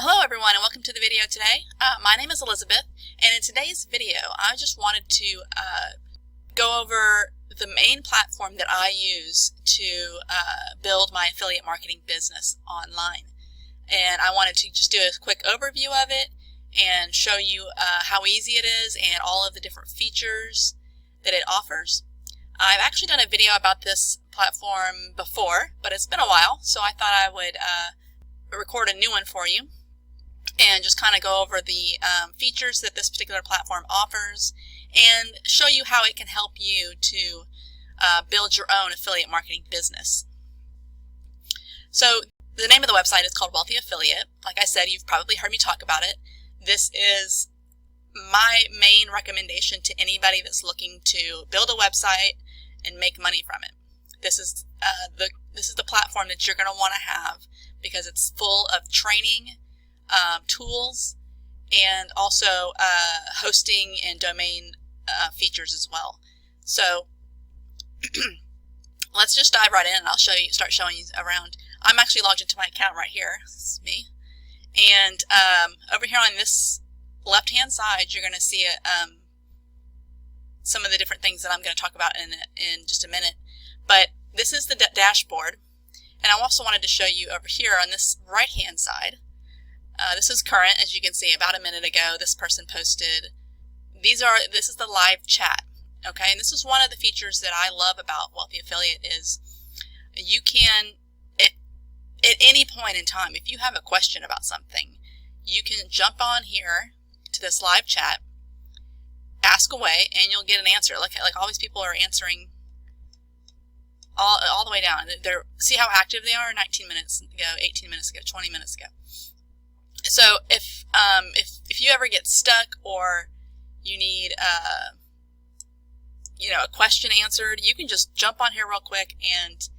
Hello everyone and welcome to the video today. My name is Elizabeth, and in today's video I just wanted to go over the main platform that I use to build my affiliate marketing business online. And I wanted to just do a quick overview of it and show you how easy it is and all of the different features that it offers. I've actually done a video about this platform before, but it's been a while, so I thought I would record a new one for you and just kind of go over the features that this particular platform offers and show you how it can help you to build your own affiliate marketing business. So the name of the website is called Wealthy Affiliate. Like I said, you've probably heard me talk about it. This is my main recommendation to anybody that's looking to build a website and make money from it. This is the platform that you're going to want to have because it's full of training, tools, and also hosting and domain features as well. So let's just dive right in and I'll start showing you around. I'm actually logged into my account right here. This is me. And over here on this left hand side you're going to see some of the different things that I'm going to talk about in just a minute. But this is the dashboard, and I also wanted to show you over here on this right hand side. This is current, as you can see. About a minute ago this person posted. This is the live chat. Okay, and this is one of the features that I love about Wealthy Affiliate is you can, at any point in time, if you have a question about something, you can jump on here to this live chat, ask away, and you'll get an answer. Like all these people are answering all the way down. See how active they are? 19 minutes ago, 18 minutes ago, 20 minutes ago. So if you ever get stuck or you need a question answered, you can just jump on here real quick and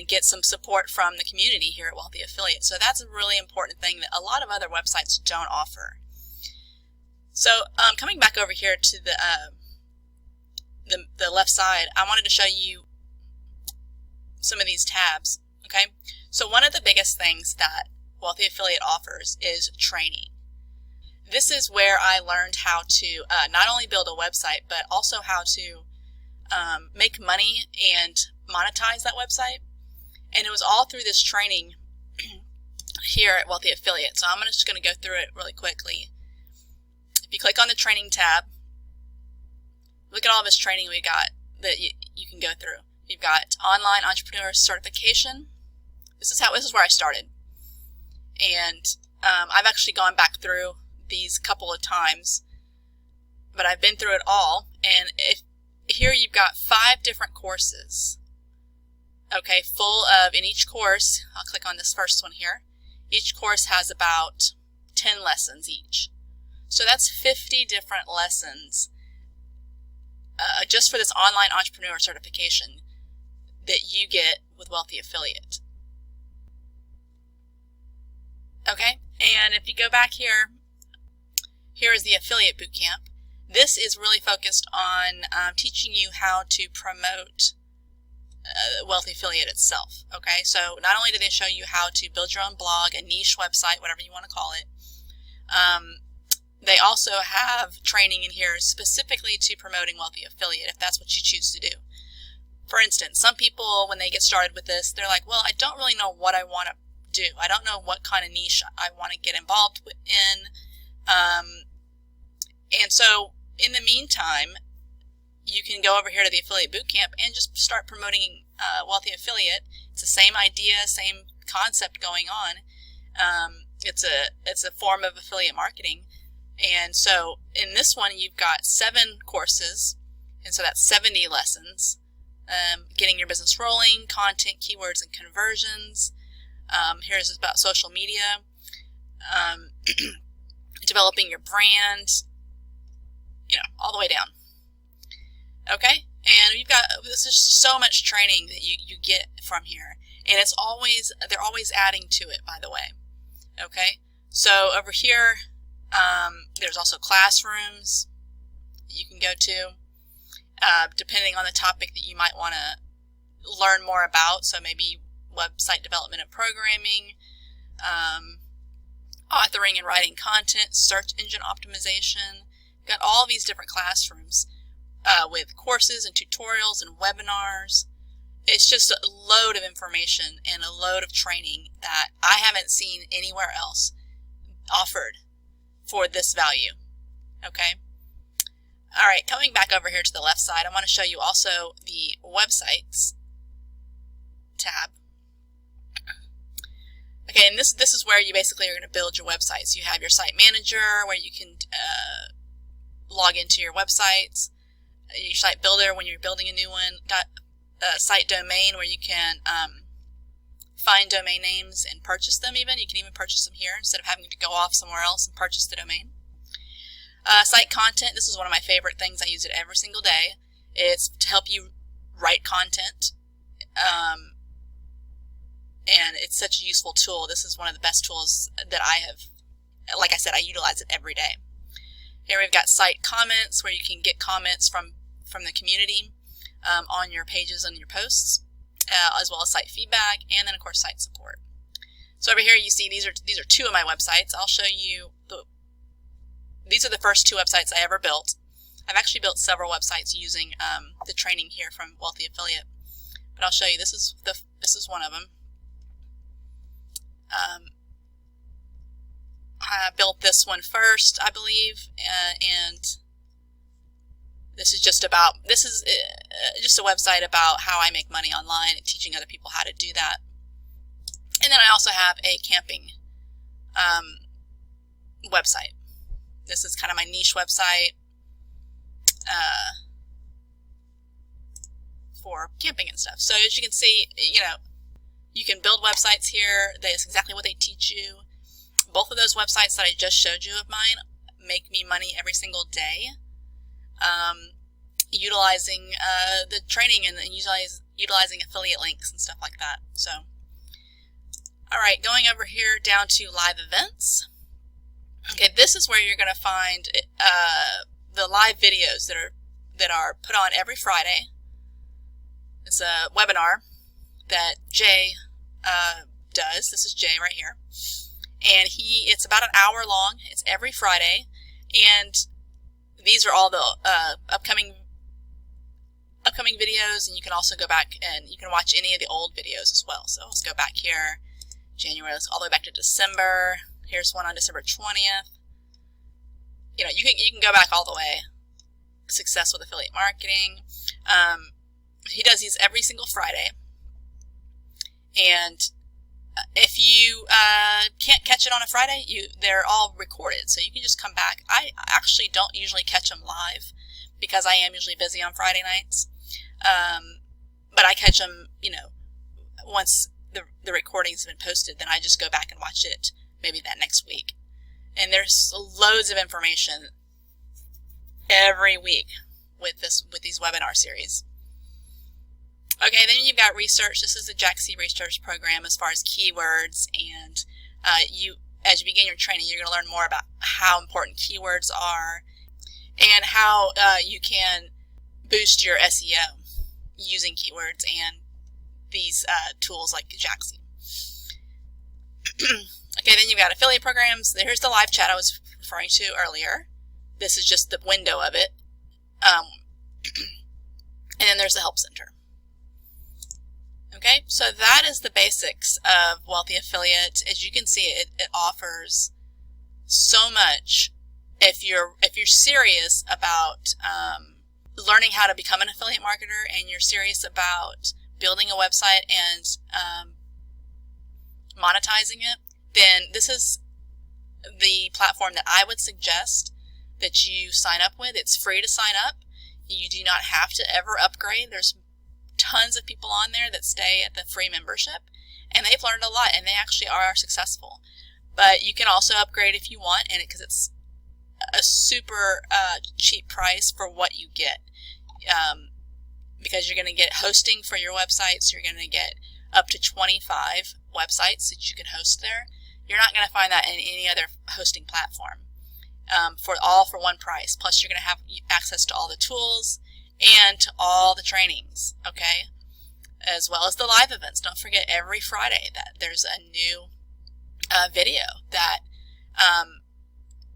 get some support from the community here at Wealthy Affiliate. So that's a really important thing that a lot of other websites don't offer. So coming back over here to the left side, I wanted to show you some of these tabs. Okay, so one of the biggest things that Wealthy Affiliate offers is training. This is where I learned how to not only build a website, but also how to make money and monetize that website. And it was all through this training here at Wealthy Affiliate. So I'm just going to go through it really quickly. If you click on the training tab, look at all this training we got that you can go through. You've got online entrepreneur certification. This is where I started. And I've actually gone back through these couple of times, but I've been through it all. And here you've got 5 different courses, okay, full of, in each course, I'll click on this first one here, each course has about 10 lessons each. So that's 50 different lessons just for this online entrepreneur certification that you get with Wealthy Affiliate. Okay, and if you go back here, here is the Affiliate Bootcamp. This is really focused on teaching you how to promote Wealthy Affiliate itself. Okay, so not only do they show you how to build your own blog, a niche website, whatever you want to call it, they also have training in here specifically to promoting Wealthy Affiliate if that's what you choose to do. For instance, some people, when they get started with this, they're like, well, I don't really know what I want to do. I don't know what kind of niche I want to get involved in. And so in the meantime, you can go over here to the Affiliate Bootcamp and just start promoting Wealthy Affiliate. It's the same idea, same concept going on. It's a form of affiliate marketing. And so in this one, you've got 7 courses, and so that's 70 lessons. Getting your business rolling, content, keywords, and conversions. Here's about social media, developing your brand, all the way down. Okay, and this is so much training that you get from here, and they're always adding to it, by the way. Okay, so over here, there's also classrooms that you can go to, depending on the topic that you might want to learn more about. So maybe website development and programming, authoring and writing content, search engine optimization. Got all these different classrooms with courses and tutorials and webinars. It's just a load of information and a load of training that I haven't seen anywhere else offered for this value. Okay? All right, coming back over here to the left side, I want to show you also the websites tab. Okay, and this is where you basically are going to build your websites. You have your site manager where you can log into your websites, your site builder when you're building a new one, got a site domain where you can find domain names and purchase them even. You can even purchase them here instead of having to go off somewhere else and purchase the domain. Site content, this is one of my favorite things. I use it every single day. It's to help you write content. And it's such a useful tool. This is one of the best tools that I have. Like I said, I utilize it every day. Here we've got site comments where you can get comments from the community on your pages and your posts, as well as site feedback, and then of course site support. So over here you see these are two of my websites. I'll show you these are the first two websites I ever built. I've actually built several websites using the training here from Wealthy Affiliate, but I'll show you. This is one of them. I built this one first, I believe, and this is just a website about how I make money online and teaching other people how to do that. And then I also have a camping website. This is kind of my niche website for camping and stuff. So as you can see, you can build websites here. That's exactly what they teach you. Both of those websites that I just showed you of mine make me money every single day, utilizing the training and utilizing affiliate links and stuff like that. So, all right, going over here down to live events. Okay, this is where you're going to find the live videos that are put on every Friday. It's a webinar that Jay does. This is Jay right here. And it's about an hour long. It's every Friday. And these are all the upcoming videos, and you can also go back and you can watch any of the old videos as well. So let's go back here. January, let's go all the way back to December. Here's one on December 20th. You can go back all the way. Success with affiliate marketing. He does these every single Friday. And if you can't catch it on a Friday, they're all recorded, so you can just come back. I actually don't usually catch them live because I am usually busy on Friday nights. But I catch them, once the recordings have been posted, then I just go back and watch it maybe that next week. And there's loads of information every week with these webinar series. Okay, then you've got research. This is the JAXC research program as far as keywords, and as you begin your training, you're going to learn more about how important keywords are and how you can boost your SEO using keywords and these tools like JAXC. Okay, then you've got affiliate programs. Here's the live chat I was referring to earlier. This is just the window of it. And then there's the Help Center. Okay, so that is the basics of Wealthy Affiliate. As you can see, it offers so much. If you're serious about learning how to become an affiliate marketer, and you're serious about building a website and monetizing it, then this is the platform that I would suggest that you sign up with. It's free to sign up. You do not have to ever upgrade. There's tons of people on there that stay at the free membership, and they've learned a lot, and they actually are successful. But you can also upgrade if you want, and because it's a super cheap price for what you get, because you're going to get hosting for your websites. You're going to get up to 25 websites that you can host there. You're not going to find that in any other hosting platform, for one price. Plus, you're going to have access to all the tools and to all the trainings, okay, as well as the live events. Don't forget every Friday that there's a new video that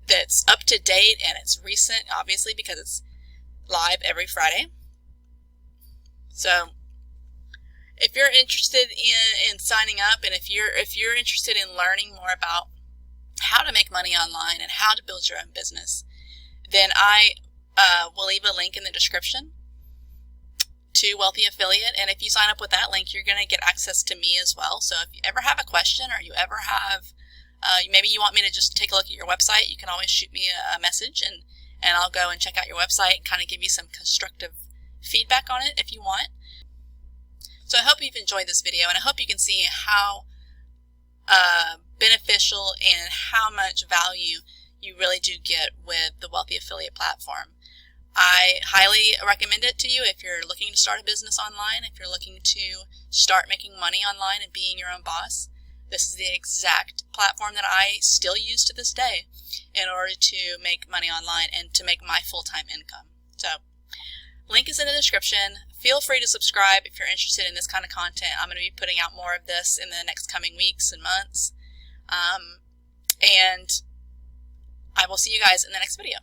that's up to date and it's recent, obviously, because it's live every Friday. So if you're interested in signing up, and if you're interested in learning more about how to make money online and how to build your own business, then I will leave a link in the description to Wealthy Affiliate. And if you sign up with that link, you're going to get access to me as well. So if you ever have a question, or you ever have, maybe you want me to just take a look at your website, you can always shoot me a message, and I'll go and check out your website and kind of give you some constructive feedback on it if you want. So I hope you've enjoyed this video, and I hope you can see how beneficial and how much value you really do get with the Wealthy Affiliate platform. I highly recommend it to you if you're looking to start a business online, if you're looking to start making money online and being your own boss. This is the exact platform that I still use to this day in order to make money online and to make my full-time income. So, link is in the description. Feel free to subscribe if you're interested in this kind of content. I'm going to be putting out more of this in the next coming weeks and months. And I will see you guys in the next video.